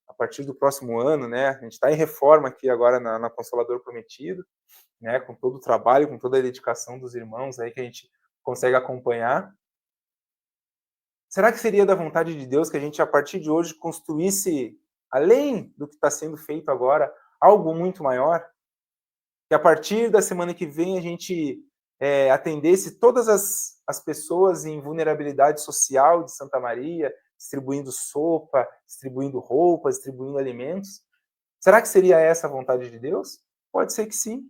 a partir do próximo ano, né? A gente está em reforma aqui agora na Consolador Prometido, né? Com todo o trabalho, com toda a dedicação dos irmãos aí que a gente consegue acompanhar. Será que seria da vontade de Deus que a gente, a partir de hoje, construísse, além do que está sendo feito agora, algo muito maior? Que a partir da semana que vem a gente atendesse todas as pessoas em vulnerabilidade social de Santa Maria, distribuindo sopa, distribuindo roupas, distribuindo alimentos. Será que seria essa a vontade de Deus? Pode ser que sim.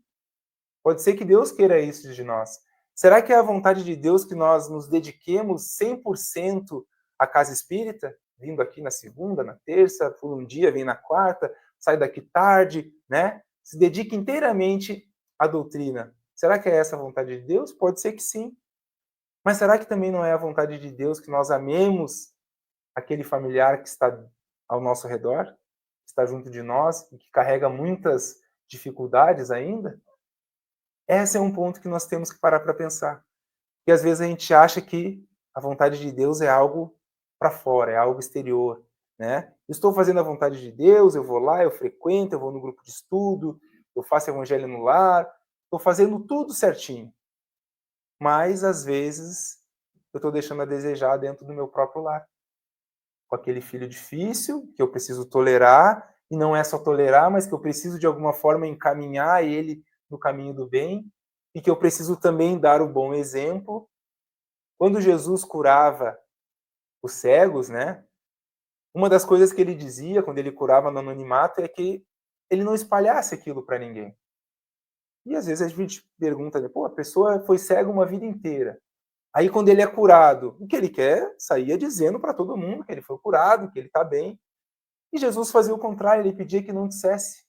Pode ser que Deus queira isso de nós. Será que é a vontade de Deus que nós nos dediquemos 100% à casa espírita? Vindo aqui na segunda, na terça, por um dia, vem na quarta, sai daqui tarde, né? Se dedica inteiramente à doutrina. Será que é essa a vontade de Deus? Pode ser que sim. Mas será que também não é a vontade de Deus que nós amemos aquele familiar que está ao nosso redor, que está junto de nós e que carrega muitas dificuldades ainda? Esse é um ponto que nós temos que parar para pensar. Porque às vezes a gente acha que a vontade de Deus é algo para fora, é algo exterior, né? Estou fazendo a vontade de Deus, eu vou lá, eu frequento, eu vou no grupo de estudo, eu faço evangelho no lar, estou fazendo tudo certinho. Mas às vezes eu estou deixando a desejar dentro do meu próprio lar. Com aquele filho difícil, que eu preciso tolerar, e não é só tolerar, mas que eu preciso de alguma forma encaminhar ele no caminho do bem, e que eu preciso também dar o bom exemplo. Quando Jesus curava os cegos, né? Uma das coisas que ele dizia quando ele curava no anonimato é que ele não espalhasse aquilo para ninguém. E às vezes a gente pergunta, né, pô, a pessoa foi cega uma vida inteira. Aí quando ele é curado, o que ele quer? Saía dizendo para todo mundo que ele foi curado, que ele está bem. E Jesus fazia o contrário, ele pedia que não dissesse.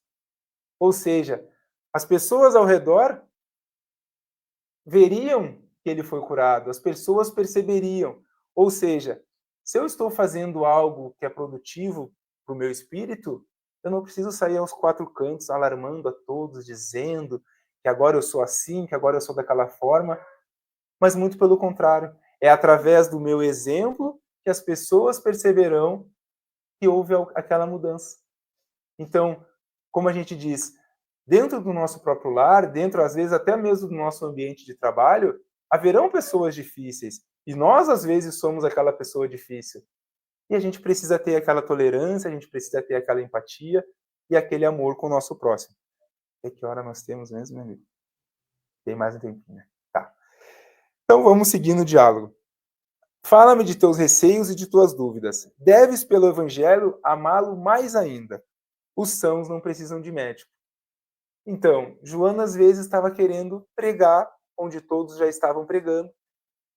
Ou seja, as pessoas ao redor veriam que ele foi curado, as pessoas perceberiam. Ou seja, se eu estou fazendo algo que é produtivo para o meu espírito, eu não preciso sair aos quatro cantos alarmando a todos, dizendo que agora eu sou assim, que agora eu sou daquela forma, mas muito pelo contrário. É através do meu exemplo que as pessoas perceberão que houve aquela mudança. Então, como a gente diz, dentro do nosso próprio lar, dentro, às vezes, até mesmo do nosso ambiente de trabalho, haverão pessoas difíceis. E nós, às vezes, somos aquela pessoa difícil. E a gente precisa ter aquela tolerância, a gente precisa ter aquela empatia e aquele amor com o nosso próximo. Até que hora nós temos mesmo, meu amigo? Tem mais um tempinho, né? Tá. Então, vamos seguir no diálogo. Fala-me de teus receios e de tuas dúvidas. Deves, pelo Evangelho, amá-lo mais ainda. Os sãos não precisam de médico. Então, Joana às vezes estava querendo pregar onde todos já estavam pregando.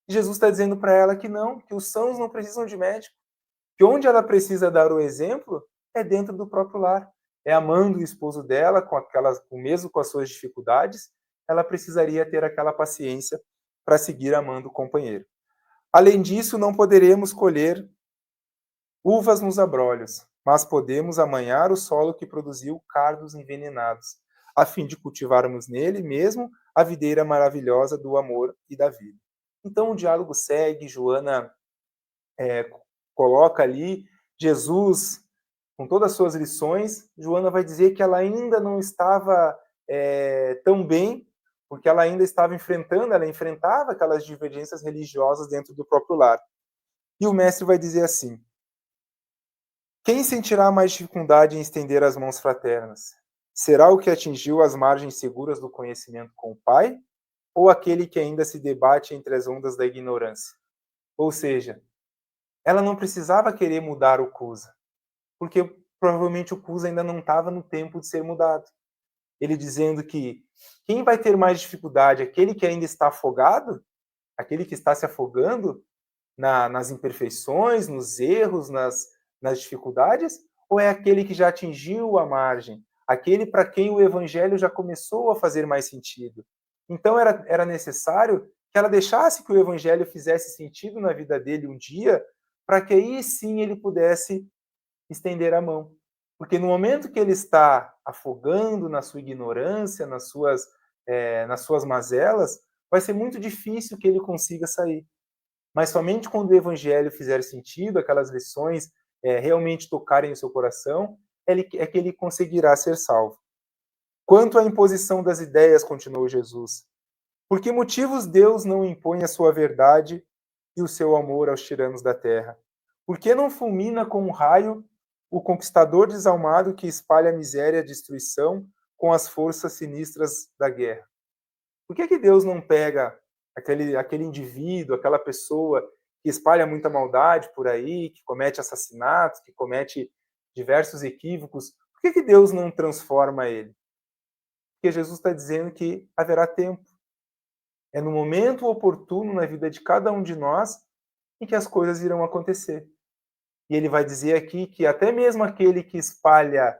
E Jesus está dizendo para ela que não, que os sãos não precisam de médico. Que onde ela precisa dar o exemplo é dentro do próprio lar. É amando o esposo dela, mesmo com as suas dificuldades, ela precisaria ter aquela paciência para seguir amando o companheiro. Além disso, não poderemos colher uvas nos abrolhos, mas podemos amanhar o solo que produziu cardos envenenados, a fim de cultivarmos nele mesmo a videira maravilhosa do amor e da vida. Então o diálogo segue, Joana coloca ali Jesus com todas as suas lições. Joana vai dizer que ela ainda não estava tão bem, porque ela ainda estava ela enfrentava aquelas divergências religiosas dentro do próprio lar. E o mestre vai dizer assim: quem sentirá mais dificuldade em estender as mãos fraternas? Será o que atingiu as margens seguras do conhecimento com o Pai? Ou aquele que ainda se debate entre as ondas da ignorância? Ou seja, ela não precisava querer mudar o Cusa, porque provavelmente o Cusa ainda não estava no tempo de ser mudado. Ele dizendo que quem vai ter mais dificuldade? Aquele que ainda está afogado? Aquele que está se afogando nas imperfeições, nos erros, nas dificuldades? Ou é aquele que já atingiu a margem? Aquele para quem o evangelho já começou a fazer mais sentido? Então era necessário que ela deixasse que o evangelho fizesse sentido na vida dele um dia, para que aí sim ele pudesse estender a mão. Porque no momento que ele está afogando na sua ignorância, nas suas mazelas, vai ser muito difícil que ele consiga sair. Mas somente quando o evangelho fizer sentido, aquelas lições realmente tocarem o seu coração, é que ele conseguirá ser salvo. Quanto à imposição das ideias, continuou Jesus, por que motivos Deus não impõe a sua verdade e o seu amor aos tiranos da terra? Por que não fulmina com um raio o conquistador desalmado que espalha a miséria e a destruição com as forças sinistras da guerra? Por que Deus não pega aquele indivíduo, aquela pessoa que espalha muita maldade por aí, que comete assassinatos, que comete diversos equívocos? Por que Deus não transforma ele? Porque Jesus está dizendo que haverá tempo. É no momento oportuno na vida de cada um de nós em que as coisas irão acontecer. E ele vai dizer aqui que até mesmo aquele que espalha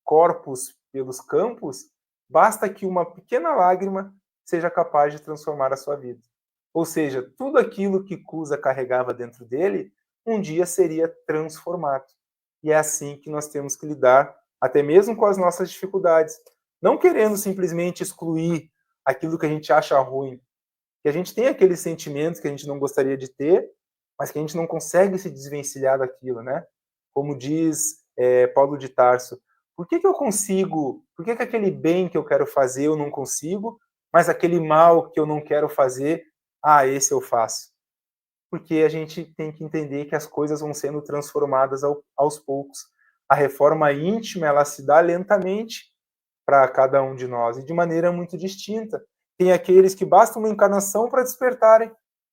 corpos pelos campos, basta que uma pequena lágrima seja capaz de transformar a sua vida. Ou seja, tudo aquilo que Cusa carregava dentro dele, um dia seria transformado. E é assim que nós temos que lidar, até mesmo com as nossas dificuldades. Não querendo simplesmente excluir aquilo que a gente acha ruim, que a gente tem aqueles sentimentos que a gente não gostaria de ter, mas que a gente não consegue se desvencilhar daquilo, né? Como diz Paulo de Tarso, por que eu consigo, por que aquele bem que eu quero fazer eu não consigo, mas aquele mal que eu não quero fazer, esse eu faço? Porque a gente tem que entender que as coisas vão sendo transformadas aos poucos. A reforma íntima, ela se dá lentamente para cada um de nós e de maneira muito distinta. Tem aqueles que basta uma encarnação para despertarem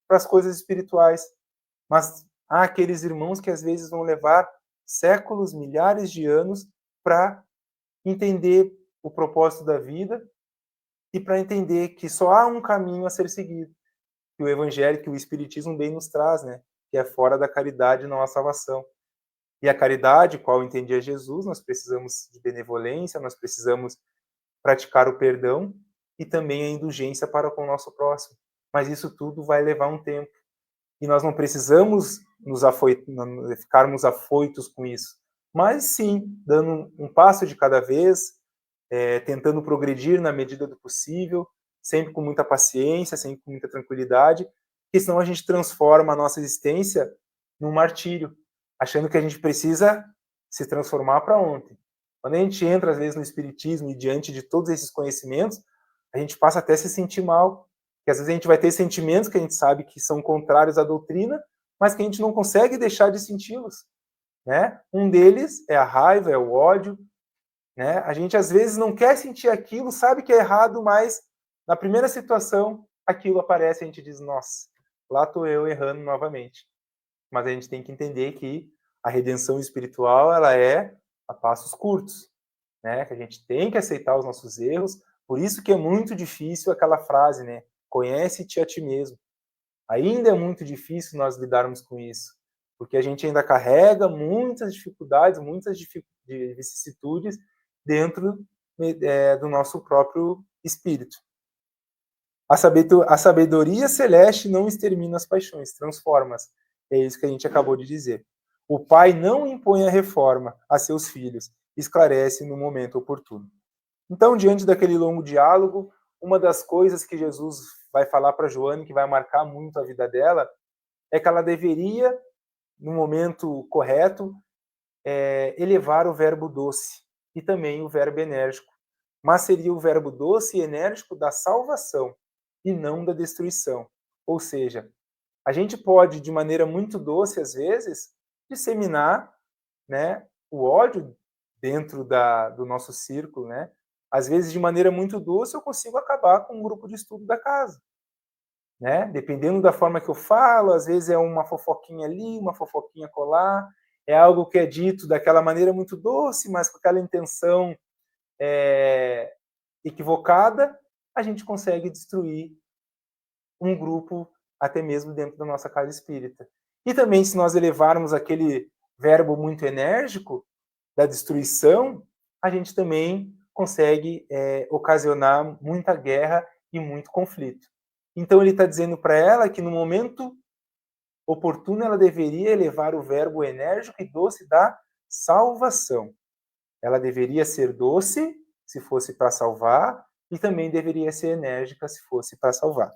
para as coisas espirituais, mas há aqueles irmãos que às vezes vão levar séculos, milhares de anos para entender o propósito da vida e para entender que só há um caminho a ser seguido, que o evangelho, que o espiritismo bem nos traz, né? Que é fora da caridade não há salvação. E a caridade, qual entendia Jesus, nós precisamos de benevolência, nós precisamos praticar o perdão e também a indulgência para com o nosso próximo. Mas isso tudo vai levar um tempo. E nós não precisamos ficarmos afoitos com isso. Mas sim, dando um passo de cada vez, tentando progredir na medida do possível, sempre com muita paciência, sempre com muita tranquilidade, porque senão a gente transforma a nossa existência num martírio, achando que a gente precisa se transformar para ontem. Quando a gente entra, às vezes, no espiritismo e diante de todos esses conhecimentos, a gente passa até a se sentir mal, porque às vezes a gente vai ter sentimentos que a gente sabe que são contrários à doutrina, mas que a gente não consegue deixar de senti-los, né? Um deles é a raiva, é o ódio, né? A gente às vezes não quer sentir aquilo, sabe que é errado, mas na primeira situação aquilo aparece e a gente diz, nossa, lá estou eu errando novamente. Mas a gente tem que entender que a redenção espiritual ela é a passos curtos, né? Que a gente tem que aceitar os nossos erros. Por isso que é muito difícil aquela frase, né? Conhece-te a ti mesmo. Ainda é muito difícil nós lidarmos com isso, porque a gente ainda carrega muitas dificuldades, muitas vicissitudes dentro do nosso próprio espírito. A sabedoria celeste não extermina as paixões, transforma-as. É isso que a gente acabou de dizer. O pai não impõe a reforma a seus filhos, esclarece no momento oportuno. Então, diante daquele longo diálogo, uma das coisas que Jesus vai falar para Joana, que vai marcar muito a vida dela, é que ela deveria, no momento correto, elevar o verbo doce e também o verbo enérgico. Mas seria o verbo doce e enérgico da salvação e não da destruição. Ou seja, a gente pode, de maneira muito doce, às vezes, disseminar, né, o ódio dentro do nosso círculo, né? Às vezes, de maneira muito doce, eu consigo acabar com um grupo de estudo da casa, né? Dependendo da forma que eu falo, às vezes é uma fofoquinha ali, uma fofoquinha colar, é algo que é dito daquela maneira muito doce, mas com aquela intenção equivocada, a gente consegue destruir um grupo até mesmo dentro da nossa casa espírita. E também, se nós elevarmos aquele verbo muito enérgico da destruição, a gente também consegue ocasionar muita guerra e muito conflito. Então, ele está dizendo para ela que no momento oportuno ela deveria elevar o verbo enérgico e doce da salvação. Ela deveria ser doce se fosse para salvar e também deveria ser enérgica se fosse para salvar.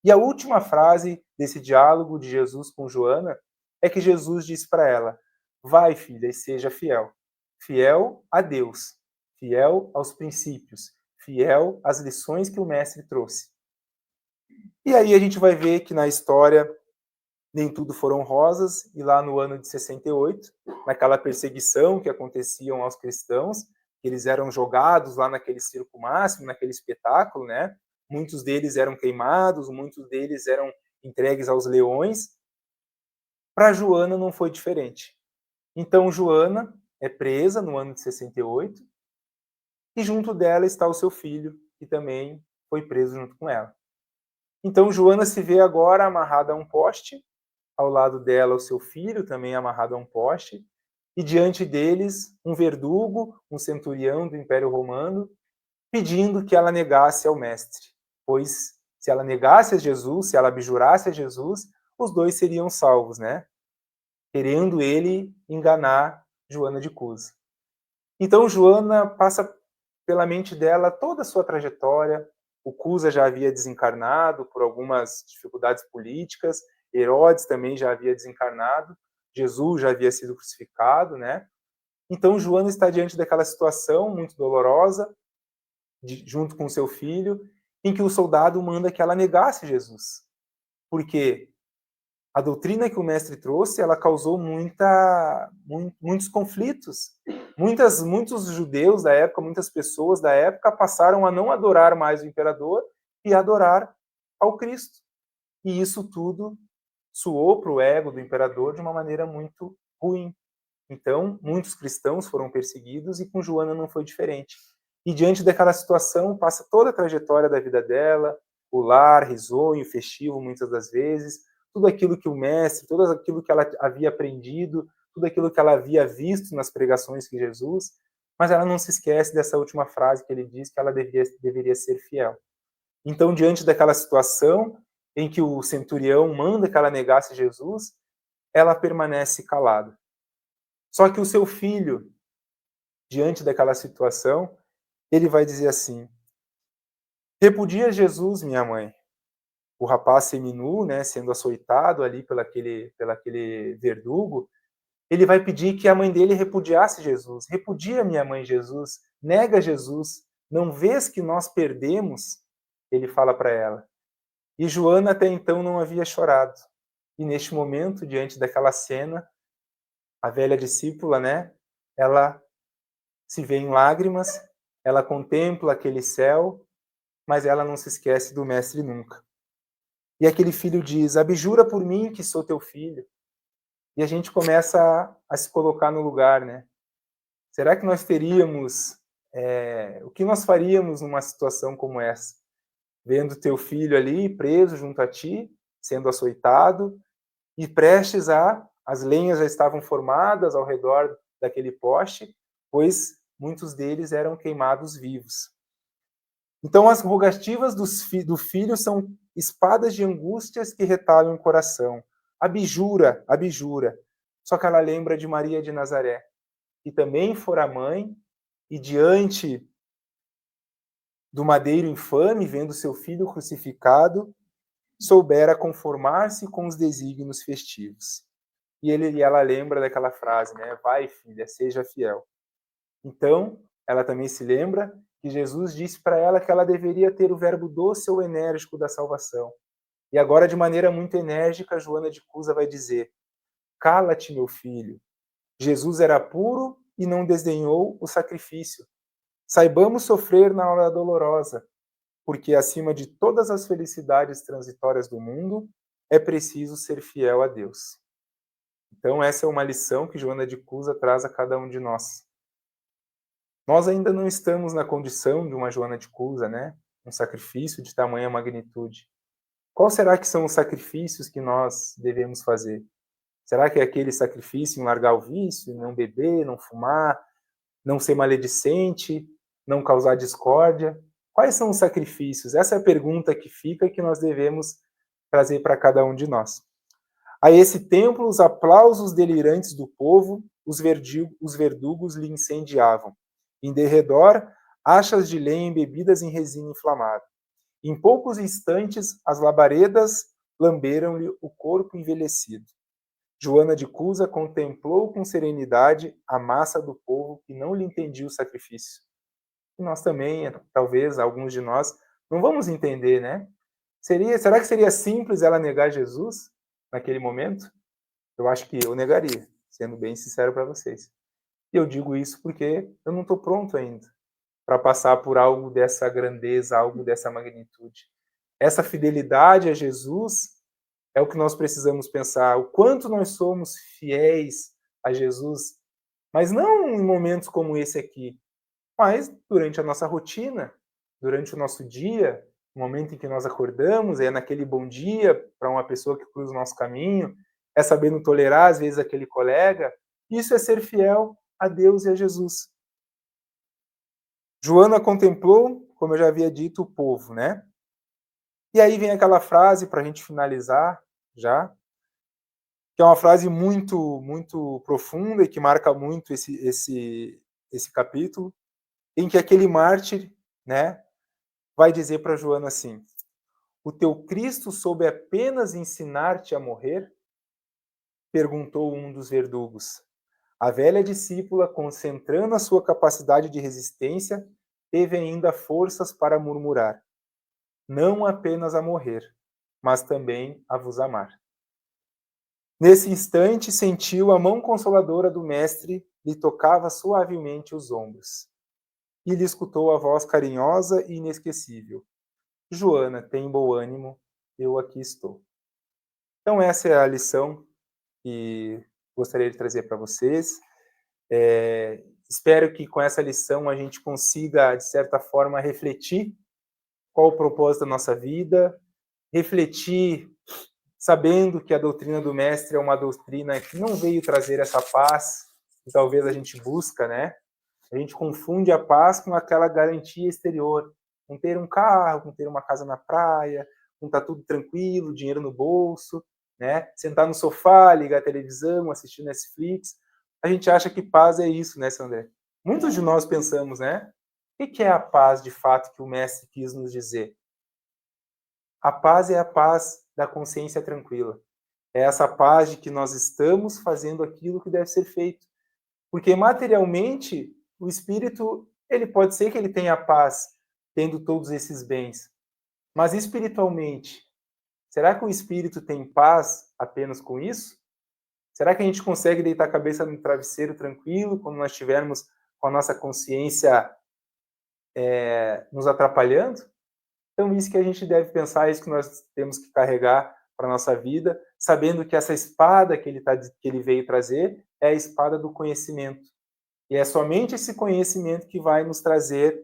E a última frase desse diálogo de Jesus com Joana é que Jesus disse para ela: vai, filha, e seja fiel. Fiel a Deus, fiel aos princípios, fiel às lições que o mestre trouxe. E aí a gente vai ver que na história nem tudo foram rosas, e lá no ano de 68, naquela perseguição que aconteciam aos cristãos, eles eram jogados lá naquele circo máximo, naquele espetáculo, né? Muitos deles eram queimados, muitos deles eram entregues aos leões. Para Joana não foi diferente. Então Joana é presa no ano de 68 e junto dela está o seu filho, que também foi preso junto com ela. Então Joana se vê agora amarrada a um poste, ao lado dela o seu filho também amarrado a um poste, e diante deles um verdugo, um centurião do Império Romano, pedindo que ela negasse ao mestre, pois se ela negasse a Jesus, se ela abjurasse a Jesus, os dois seriam salvos, né? Querendo ele enganar Joana de Cusa. Então Joana passa pela mente dela toda a sua trajetória, o Cusa já havia desencarnado por algumas dificuldades políticas, Herodes também já havia desencarnado, Jesus já havia sido crucificado, né? Então Joana está diante daquela situação muito dolorosa, junto com seu filho, em que o soldado manda que ela negasse Jesus. Porque a doutrina que o mestre trouxe, ela causou muitos conflitos. Muitos judeus da época, muitas pessoas da época passaram a não adorar mais o imperador e adorar ao Cristo. E isso tudo soou para o ego do imperador de uma maneira muito ruim. Então, muitos cristãos foram perseguidos e com Joana não foi diferente. E diante daquela situação, passa toda a trajetória da vida dela, o lar, risonho, festivo, muitas das vezes, tudo aquilo que o mestre, tudo aquilo que ela havia aprendido, tudo aquilo que ela havia visto nas pregações de Jesus, mas ela não se esquece dessa última frase que ele diz, que ela deveria ser fiel. Então, diante daquela situação em que o centurião manda que ela negasse Jesus, ela permanece calada. Só que o seu filho, diante daquela situação, ele vai dizer assim: repudia Jesus, minha mãe. O rapaz seminu, né, sendo açoitado ali pelaquele verdugo, ele vai pedir que a mãe dele repudiasse Jesus. Repudia minha mãe Jesus, nega Jesus. Não vês que nós perdemos? Ele fala para ela. E Joana até então não havia chorado. E neste momento, diante daquela cena, a velha discípula, né, ela se vê em lágrimas, ela contempla aquele céu, mas ela não se esquece do mestre nunca. E aquele filho diz: abjura por mim que sou teu filho. E a gente começa a se colocar no lugar, né? Será que nós teríamos, o que nós faríamos numa situação como essa? Vendo teu filho ali preso junto a ti, sendo açoitado, e prestes as lenhas já estavam formadas ao redor daquele poste, pois muitos deles eram queimados vivos. Então as rogativas do filho são espadas de angústias que retalham o coração. Abjura, abjura. Só que ela lembra de Maria de Nazaré, que também fora mãe, e diante do madeiro infame, vendo seu filho crucificado, soubera conformar-se com os desígnios festivos. E ela lembra daquela frase, né? Vai, filha, seja fiel. Então, ela também se lembra que Jesus disse para ela que ela deveria ter o verbo doce ou enérgico da salvação. E agora, de maneira muito enérgica, Joana de Cusa vai dizer: cala-te, meu filho. Jesus era puro e não desdenhou o sacrifício. Saibamos sofrer na hora dolorosa, porque acima de todas as felicidades transitórias do mundo, é preciso ser fiel a Deus. Então, essa é uma lição que Joana de Cusa traz a cada um de nós. Nós ainda não estamos na condição de uma Joana de Cusa, né? Um sacrifício de tamanha magnitude. Qual será que são os sacrifícios que nós devemos fazer? Será que é aquele sacrifício em largar o vício, não beber, não fumar, não ser maledicente, não causar discórdia? Quais são os sacrifícios? Essa é a pergunta que fica e que nós devemos trazer para cada um de nós. A esse templo, os aplausos delirantes do povo, os verdugos lhe incendiavam. Em derredor, achas de lenha embebidas em resina inflamada. Em poucos instantes, as labaredas lamberam-lhe o corpo envelhecido. Joana de Cusa contemplou com serenidade a massa do povo que não lhe entendia o sacrifício. E nós também, talvez, alguns de nós, não vamos entender, né? Será que seria simples ela negar Jesus naquele momento? Eu acho que eu negaria, sendo bem sincero para vocês. E eu digo isso porque eu não estou pronto ainda para passar por algo dessa grandeza, algo dessa magnitude. Essa fidelidade a Jesus é o que nós precisamos pensar, o quanto nós somos fiéis a Jesus, mas não em momentos como esse aqui, mas durante a nossa rotina, durante o nosso dia, no momento em que nós acordamos, é naquele bom dia para uma pessoa que cruza o nosso caminho, é sabendo tolerar, às vezes, aquele colega. Isso é ser fiel a Deus e a Jesus. Joana contemplou, como eu já havia dito, o povo, né? E aí vem aquela frase, para a gente finalizar já, que é uma frase muito, muito profunda e que marca muito esse capítulo, em que aquele mártir, né, vai dizer para Joana assim: o teu Cristo soube apenas ensinar-te a morrer? Perguntou um dos verdugos. A velha discípula, concentrando a sua capacidade de resistência, teve ainda forças para murmurar: não apenas a morrer, mas também a vos amar. Nesse instante, sentiu a mão consoladora do mestre lhe tocava suavemente os ombros. E lhe escutou a voz carinhosa e inesquecível: Joana, tem bom ânimo, eu aqui estou. Então essa é a lição que gostaria de trazer para vocês. Espero que com essa lição a gente consiga, de certa forma, refletir qual o propósito da nossa vida, refletir sabendo que a doutrina do mestre é uma doutrina que não veio trazer essa paz que talvez a gente busca, né? A gente confunde a paz com aquela garantia exterior, com ter um carro, com ter uma casa na praia, com estar tudo tranquilo, dinheiro no bolso, né? Sentar no sofá, ligar a televisão, assistir Netflix. A gente acha que paz é isso, né, Sandré? Muitos de nós pensamos, né? O que é a paz de fato que o mestre quis nos dizer? A paz é a paz da consciência tranquila. É essa paz de que nós estamos fazendo aquilo que deve ser feito. Porque materialmente, o espírito, ele pode ser que ele tenha paz, tendo todos esses bens. Mas espiritualmente, será que o espírito tem paz apenas com isso? Será que a gente consegue deitar a cabeça no travesseiro tranquilo quando nós estivermos com a nossa consciência nos atrapalhando? Então, isso que a gente deve pensar, isso que nós temos que carregar para a nossa vida, sabendo que essa espada que ele veio trazer é a espada do conhecimento. E é somente esse conhecimento que vai nos trazer,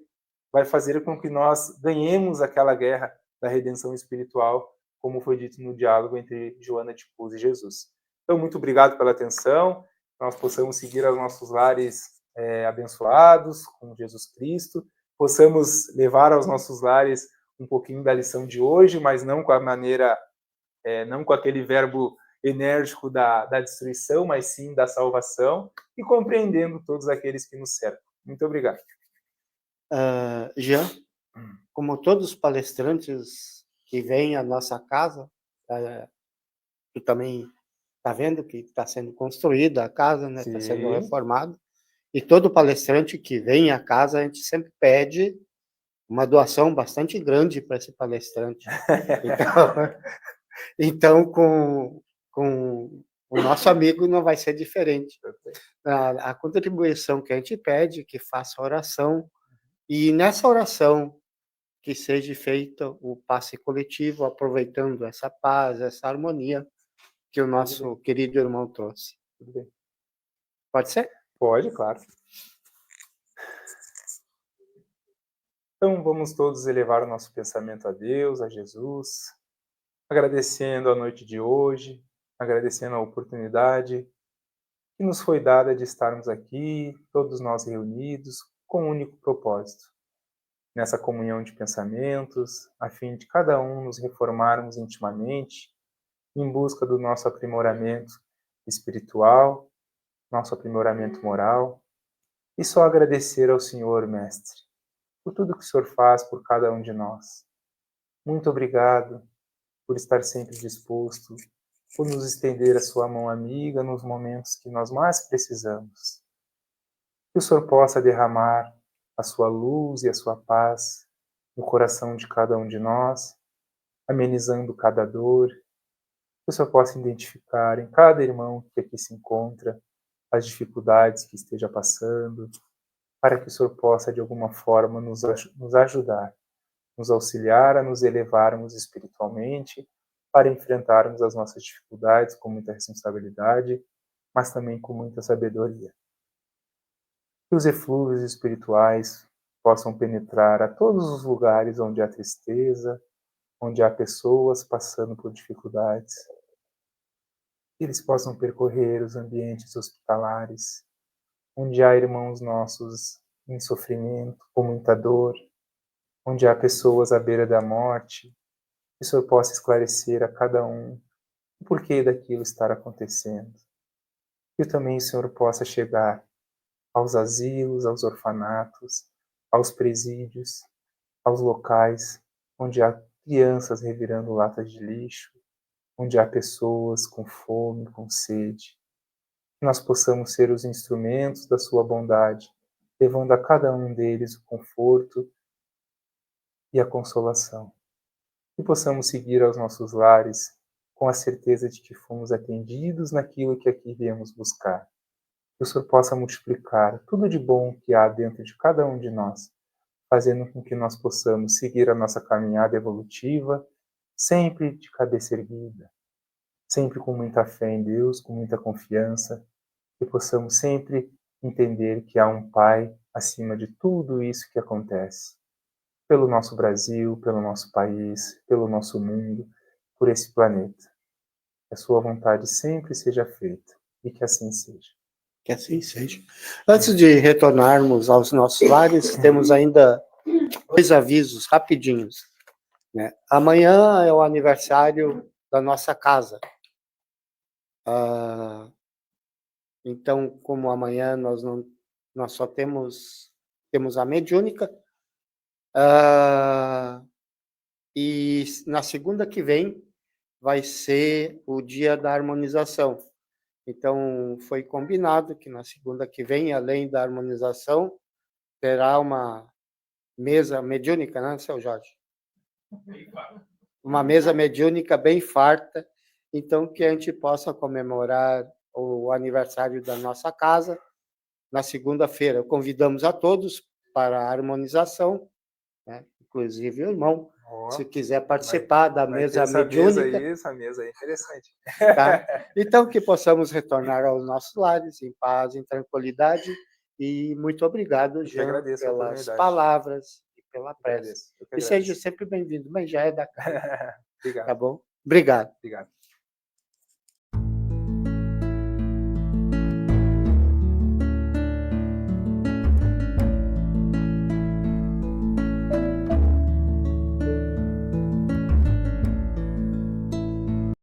vai fazer com que nós ganhemos aquela guerra da redenção espiritual, como foi dito no diálogo entre Joana de Cus e Jesus. Então, muito obrigado pela atenção, que nós possamos seguir aos nossos lares abençoados com Jesus Cristo, possamos levar aos nossos lares um pouquinho da lição de hoje, mas não com a maneira, não com aquele verbo enérgico da destruição, mas sim da salvação, e compreendendo todos aqueles que nos cercam. Muito obrigado. Jean, como todos os palestrantes que vêm à nossa casa, tu também está vendo que está sendo construída a casa, né? Está sendo reformada. E todo palestrante que vem à casa, a gente sempre pede uma doação bastante grande para esse palestrante. Então com o nosso amigo não vai ser diferente. A contribuição que a gente pede, que faça oração, e nessa oração que seja feita o passe coletivo, aproveitando essa paz, essa harmonia que o nosso querido irmão trouxe. Tudo bem. Pode ser? Pode, claro. Então, vamos todos elevar o nosso pensamento a Deus, a Jesus, agradecendo a noite de hoje, agradecendo a oportunidade que nos foi dada de estarmos aqui, todos nós reunidos, com um único propósito, nessa comunhão de pensamentos, a fim de cada um nos reformarmos intimamente, em busca do nosso aprimoramento espiritual, nosso aprimoramento moral, e só agradecer ao Senhor, Mestre, por tudo que o Senhor faz por cada um de nós. Muito obrigado por estar sempre disposto, por nos estender a sua mão amiga nos momentos que nós mais precisamos. Que o Senhor possa derramar a sua luz e a sua paz no coração de cada um de nós, amenizando cada dor. Que o Senhor possa identificar em cada irmão que aqui se encontra as dificuldades que esteja passando, para que o Senhor possa, de alguma forma, nos ajudar, nos auxiliar a nos elevarmos espiritualmente, para enfrentarmos as nossas dificuldades com muita responsabilidade, mas também com muita sabedoria. Que os eflúvios espirituais possam penetrar a todos os lugares onde há tristeza, onde há pessoas passando por dificuldades. Que eles possam percorrer os ambientes hospitalares, onde há irmãos nossos em sofrimento, com muita dor, onde há pessoas à beira da morte, que o Senhor possa esclarecer a cada um o porquê daquilo estar acontecendo. Que também o Senhor possa chegar aos asilos, aos orfanatos, aos presídios, aos locais onde há crianças revirando latas de lixo, onde há pessoas com fome, com sede. Que nós possamos ser os instrumentos da sua bondade, levando a cada um deles o conforto e a consolação. Que possamos seguir aos nossos lares com a certeza de que fomos atendidos naquilo que aqui viemos buscar. Que o Senhor possa multiplicar tudo de bom que há dentro de cada um de nós, fazendo com que nós possamos seguir a nossa caminhada evolutiva, sempre de cabeça erguida, sempre com muita fé em Deus, com muita confiança, que possamos sempre entender que há um Pai acima de tudo isso que acontece. Pelo nosso Brasil, pelo nosso país, pelo nosso mundo, por esse planeta. Que a sua vontade sempre seja feita e que assim seja. Que assim seja. Antes de retornarmos aos nossos lares, temos ainda 2 avisos rapidinhos, né? Amanhã é o aniversário da nossa casa. Então, como amanhã nós só temos a mediúnica, e na segunda que vem vai ser o dia da harmonização. Então, foi combinado que na segunda que vem, além da harmonização, terá uma mesa mediúnica, né, seu Jorge? Uma mesa mediúnica bem farta, então que a gente possa comemorar o aniversário da nossa casa na segunda-feira. Convidamos a todos para a harmonização, né? Inclusive o irmão, se quiser participar da mesa mediúnica. Essa mesa aí é interessante. Tá? Então, que possamos retornar aos nossos lares em paz, em tranquilidade, e muito obrigado, Jean, pelas palavras e pela prece. E seja sempre bem-vindo, mas já é da casa. Obrigado. Tá bom? Obrigado. Obrigado.